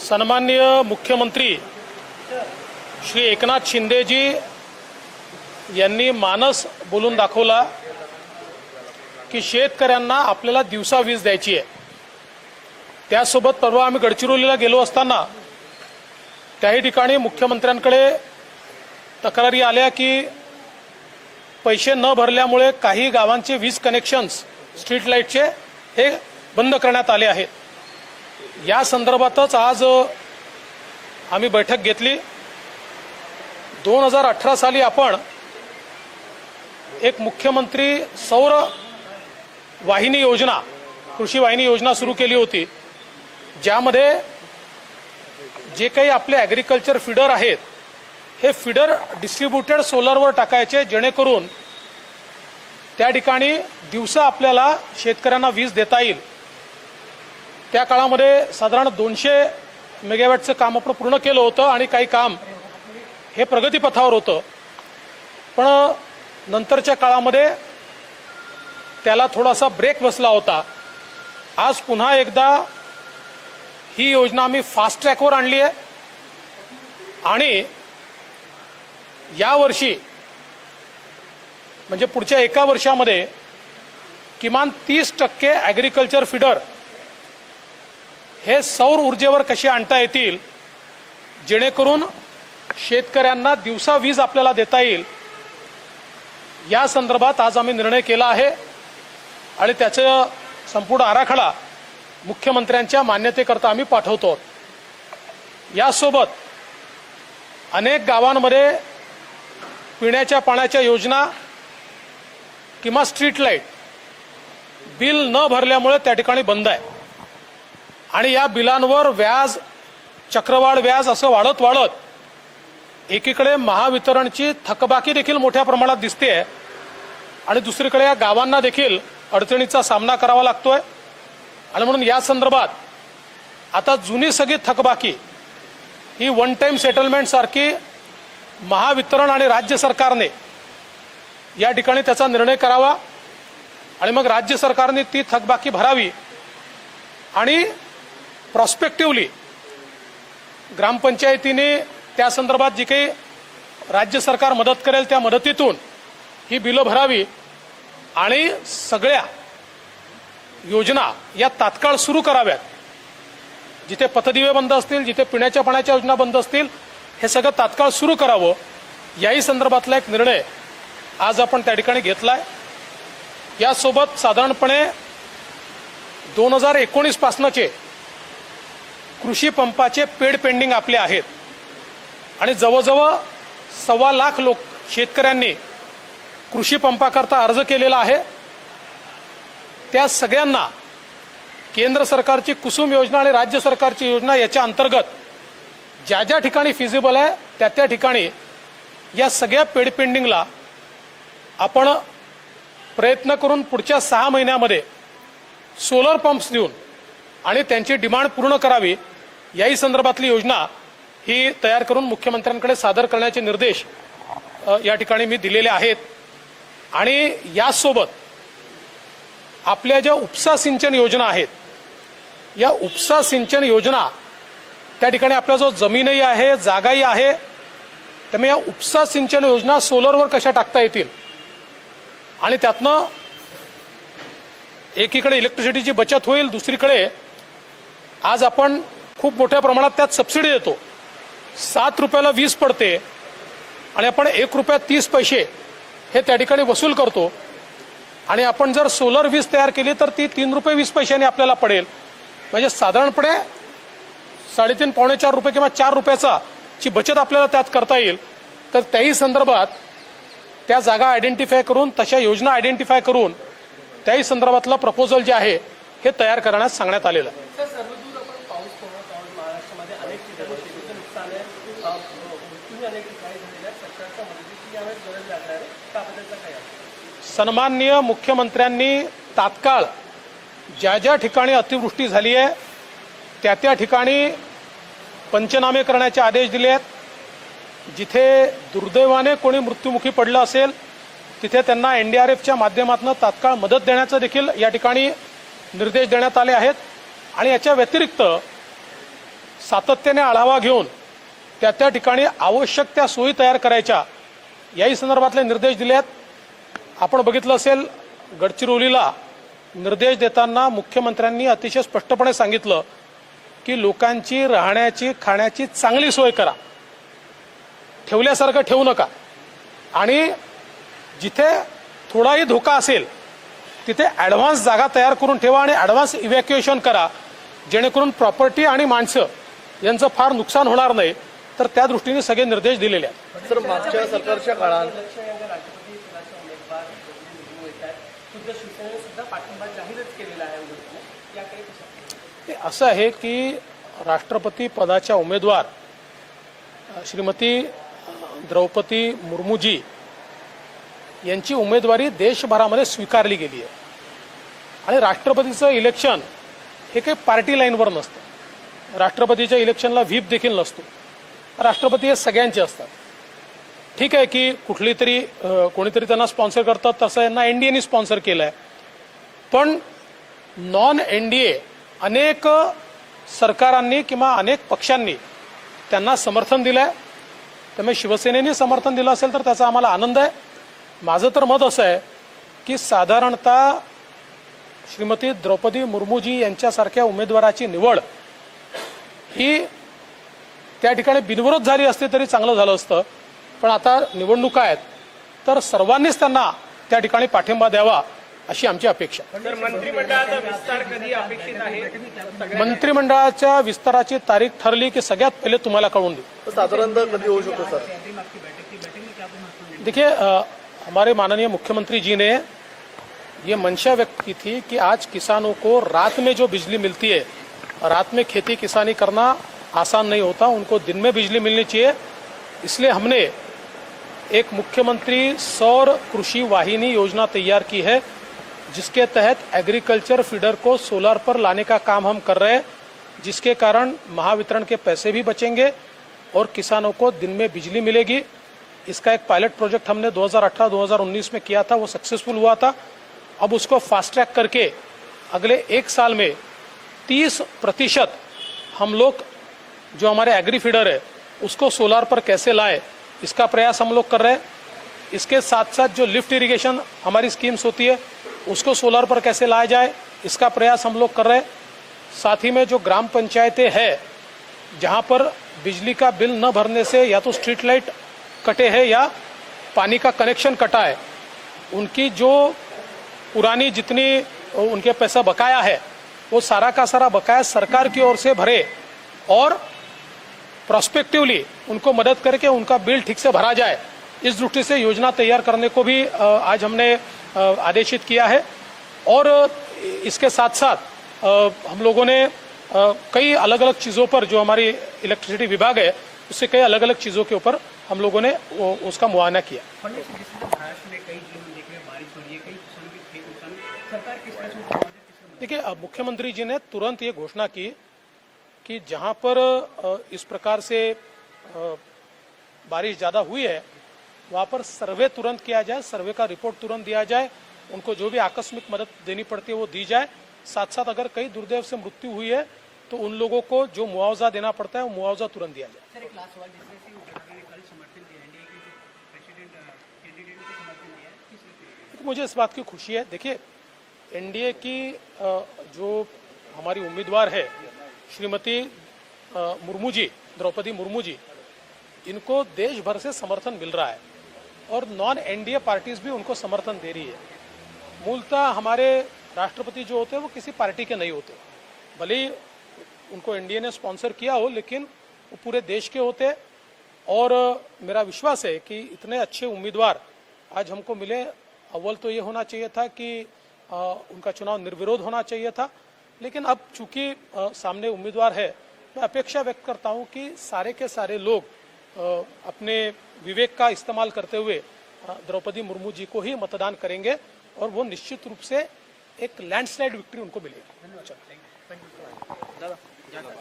सन्माननीय मुख्यमंत्री श्री एकनाथ शिंदेजी यांनी मानस बोलून दाखवला की शेतकऱ्यांना आपल्याला दिवसा वीज द्यायची आहे। त्यासोबत परवा आम्ही गडचिरोलीला गेलो असताना त्याही ठिकाणी मुख्यमंत्र्यांकडे तक्रारी आल्या की पैसे न भरल्यामुळे काही गावांचे वीज कनेक्शन्स स्ट्रीट लाईटचे हे बंद करण्यात आले आहेत। या संदर्भातच आज आम्ही बैठक घेतली। 2018 साली आपण एक मुख्यमंत्री सौर वाहिनी योजना, कृषी वाहिनी योजना सुरू केली होती, ज्यामध्ये जे काही आपले ॲग्रिकल्चर फीडर आहेत हे फीडर डिस्ट्रीब्युटेड सोलरवर टाकायचे, जेणेकरून त्या ठिकाणी दिवसा आपल्याला शेतकऱ्यांना वीज देता येईल। त्या काळामध्ये साधारण 200 मेगावॅटचं काम आपण पूर्ण केलं होतं आणि काही काम हे प्रगतीपथावर होतं, पण नंतरच्या काळामध्ये त्याला थोडासा ब्रेक बसला होता। आज पुन्हा एकदा ही योजना आम्ही फास्ट ट्रॅकवर आणली आहे आणि यावर्षी म्हणजे पुढच्या एका वर्षामध्ये किमान 30% ॲग्रिकल्चर फीडर हे सौर ऊर्जेवर कसे आणता येतील, जेणेकरून शेतकऱ्यांना दिवसा वीज आपल्याला देता येईल, या संदर्भात आज आम्ही निर्णय केला आहे आणि त्याचा संपूर्ण आराखडा मुख्यमंत्र्यांच्या मान्यतेकरता आम्ही पाठवतो। यासोबत अनेक गावांमध्ये पिण्याच्या पाण्याच्या योजना किंवा स्ट्रीट लाईट बिल न भरल्यामुळे त्या ठिकाणी बंद आहे आणि या बिलांवर व्याज, चक्रवाढ व्याज असं वाढत वाढत एकीकडे महावितरणची थकबाकी देखील मोठ्या प्रमाणात दिसते आणि दुसरीकडे या गावांना देखील अडचणीचा सामना करावा लागतोय। आणि म्हणून या संदर्भात आता जुनी सगळी थकबाकी ही वन टाइम सेटलमेंट सारखी महावितरण आणि राज्य सरकारने या ठिकाणी त्याचा निर्णय करावा आणि मग राज्य सरकारने ती थकबाकी भरावी आणि प्रॉस्पेक्टिव्हली ग्रामपंचायतीने त्या संदर्भात जी काही राज्य सरकार मदत करेल त्या मदतीतून ही बिलं भरावी आणि सगळ्या योजना या तात्काळ सुरू कराव्यात। जिथे पथदिवे बंद असतील, जिथे पिण्याच्या पाण्याच्या योजना बंद असतील, हे सगळं तात्काळ सुरू करावं, याही संदर्भातला एक निर्णय आज आपण त्या ठिकाणी घेतलाय। यासोबत साधारणपणे 2019 पासनचे कृषी पंपाचे पेड पेंडिंग आपले आहेत आणि जवळजवळ 1.25 लाख शेतकऱ्यांनी कृषी पंपाकरता अर्ज केलेला आहे। त्या सगळ्यांना केंद्र सरकारची कुसुम योजना आणि राज्य सरकारची योजना याच्या अंतर्गत ज्या ज्या ठिकाणी फिजिबल आहे त्या त्या ठिकाणी या सगळ्या पेड पेंडिंगला आपण प्रयत्न करून पुढच्या 6 महिन्यामध्ये सोलर पंप्स देऊन आणि त्यांची डिमांड पूर्ण करावी, याही संदर्भातली योजना ही तयार करून मुख्यमंत्र्यांकडे सादर करण्याचे निर्देश या ठिकाणी मी दिलेले आहेत। आणि यासोबत आपल्या ज्या उपसा सिंचन योजना आहेत, या उपसा सिंचन योजना त्या ठिकाणी आपला जो जमीनही आहे, जागाही आहे, त्यामुळे या उपसा सिंचन योजना सोलरवर कशा टाकता येतील आणि त्यातनं एकीकडे इलेक्ट्रिसिटीची बचत होईल, दुसरीकडे आज आपण खूप मोठ्या प्रमाणात त्यात सबसिडी देतो। 7 रुपयाला वीज पडते आणि आपण 1 रुपया 30 पैसे हे त्या ठिकाणी वसूल करतो आणि आपण जर सोलर वीज तयार केली तर ती 3 रुपये 20 पैशांनी आपल्याला पडेल, म्हणजे साधारणपणे 3.5 पावणे 4 रुपये किंवा 4 रुपयाचा ची बचत आपल्याला त्यात करता येईल। तर त्याही संदर्भात त्या जागा आयडेंटिफाय करून, तशा योजना आयडेंटिफाय करून त्याही संदर्भातलं प्रपोजल जे आहे हे तयार करण्यास सांगण्यात आलेलं आहे। सन्माननीय मुख्यमंत्र्यांनी तात्काळ ज्या ज्या ठिकाणी अतिवृष्टी झाली आहे त्या त्या ठिकाणी पंचनामे करण्याचे आदेश दिले आहेत। जिथे दुर्दैवाने कोणी मृत्युमुखी पडलं असेल तिथे त्यांना NDRFच्या माध्यमातून तात्काळ मदत देण्याचा देखील या ठिकाणी निर्देश देण्यात आले आहेत। आणि याच्या व्यतिरिक्त सातत्याने आढावा घेऊन त्या ठिकाणी आवश्यक त्या सोयी तयार करायच्या, याही संदर्भातले निर्देश दिले आहेत। आपण बघितलं असेल, गडचिरोलीला निर्देश देताना मुख्यमंत्र्यांनी अतिशय स्पष्टपणे सांगितलं की लोकांची राहण्याची खाण्याची चांगली सोय करा, ठेवल्यासारखं ठेवू नका, आणि जिथे थोडाही धोका असेल तिथे ॲडव्हान्स जागा तयार करून ठेवा आणि ॲडव्हान्स इव्हॅक्युएशन करा, जेणेकरून प्रॉपर्टी आणि माणसं यांचं फार नुकसान होणार नाही। तर त्या दृष्टीने सगळे निर्देश दिलेले आहेत। सर, मागच्या सरकारच्या काळात असं आहे की राष्ट्रपती पदाच्या उमेदवार श्रीमती द्रौपदी मुर्मूजी यांची उमेदवारी देशभरामध्ये स्वीकारली गेली आहे, आणि राष्ट्रपतीचं इलेक्शन हे काही पार्टी लाईनवर नसतं। राष्ट्रपतीच्या इलेक्शनला व्हीप देखील नसतो। राष्ट्रपती हे सगळ्यांचे असतात। ठीक आहे की कुठली तरी कोणीतरी त्यांना स्पॉन्सर करतात, तसं यांना एनडीएने स्पॉन्सर केलं आहे, पण नॉन एनडीए अनेक सरकारांनी किंवा अनेक पक्षांनी त्यांना समर्थन दिलं आहे। त्यामुळे शिवसेनेने समर्थन दिलं असेल तर त्याचा आम्हाला आनंद आहे। माझं तर मत असं आहे की साधारणतः श्रीमती द्रौपदी मुर्मूजी यांच्यासारख्या उमेदवाराची निवड ही त्या ठिकाणी बिनविरोध झाली असती तरी चांगलं झालं असतं, पण आता निवडणुका आहेत तर सर्वांनीच त्यांना त्या ठिकाणी पाठिंबा द्यावा अशी आमची अपेक्षा। मंत्रिमंडळाचा विस्तार कधी अपेक्षित आहे? मंत्रिमंडळाच्या विस्ताराची तारीख ठरली की सगळ्यात पहिले तुम्हाला कळवून देऊ। साधारणतः कधी होऊ शकतो सर? देखिए, हमारे माननीय मुख्यमंत्री जी ने ये मंशा व्यक्त की थी कि आज किसानों को रात में जो बिजली मिलती है, रात में खेती किसानी करना आसान नहीं होता, उनको दिन में बिजली मिलनी चाहिए। इसलिए हमने एक मुख्यमंत्री सौर कृषि वाहिनी योजना तैयार की है, जिसके तहत एग्रीकल्चर फीडर को सोलर पर लाने का काम हम कर रहे हैं, जिसके कारण महावितरण के पैसे भी बचेंगे और किसानों को दिन में बिजली मिलेगी। इसका एक पायलट प्रोजेक्ट हमने 2018-2019 में किया था, वो सक्सेसफुल हुआ था। अब उसको फास्ट ट्रैक करके अगले एक साल में 30% हम लोग जो हमारे एग्री फीडर है उसको सोलार पर कैसे लाए, इसका प्रयास हम लोग कर रहे हैं। इसके साथ साथ जो लिफ्ट इरिगेशन हमारी स्कीम्स होती है उसको सोलार पर कैसे लाया जाए, इसका प्रयास हम लोग कर रहे हैं। साथ ही में जो ग्राम पंचायतें हैं जहाँ पर बिजली का बिल न भरने से या तो स्ट्रीट लाइट कटे हैं या पानी का कनेक्शन कटा है, उनकी जो पुरानी जितनी उनके पैसा बकाया है वो सारा का सारा बकाया सरकार की ओर से भरे और प्रोस्पेक्टिवली उनको मदद करके उनका बिल ठीक से भरा जाए, इस दृष्टि से योजना तैयार करने को भी आज हमने आदेशित किया है। और इसके साथ साथ हम लोगों ने कई अलग अलग चीज़ों पर, जो हमारी इलेक्ट्रिसिटी विभाग है उससे कई अलग अलग चीज़ों के ऊपर हम लोगों ने उसका मुआयना किया। देखिए, मुख्यमंत्री जी ने तुरंत ये घोषणा की कि जहां पर इस प्रकार से बारिश ज़्यादा हुई है वहां पर सर्वे तुरंत किया जाए, सर्वे का रिपोर्ट तुरंत दिया जाए, उनको जो भी आकस्मिक मदद देनी पड़ती है वो दी जाए। साथ साथ अगर कई दुर्दैव से मृत्यु हुई है तो उन लोगों को जो मुआवजा देना पड़ता है वो मुआवजा तुरंत दिया जाए। मुझे इस बात की खुशी है। देखिए, एनडीए की जो हमारी उम्मीदवार है श्रीमती मुर्मू जी, द्रौपदी मुर्मू जी, इनको देश भर से समर्थन मिल रहा है और नॉन एनडीए पार्टीज भी उनको समर्थन दे रही है। मूलतः हमारे राष्ट्रपति जो होते हैं वो किसी पार्टी के नहीं होते, भले ही उनको एनडीए ने स्पॉन्सर किया हो, लेकिन वो पूरे देश के होते। और मेरा विश्वास है कि इतने अच्छे उम्मीदवार आज हमको मिले। अव्वल तो ये होना चाहिए था कि उनका चुनाव निर्विरोध होना चाहिए था, लेकिन अब चूंकि सामने उम्मीदवार है, मैं अपेक्षा व्यक्त करता हूं कि सारे के सारे लोग अपने विवेक का इस्तेमाल करते हुए द्रौपदी मुर्मू जी को ही मतदान करेंगे और वो निश्चित रूप से एक लैंडस्लाइड विक्ट्री उनको मिलेगी।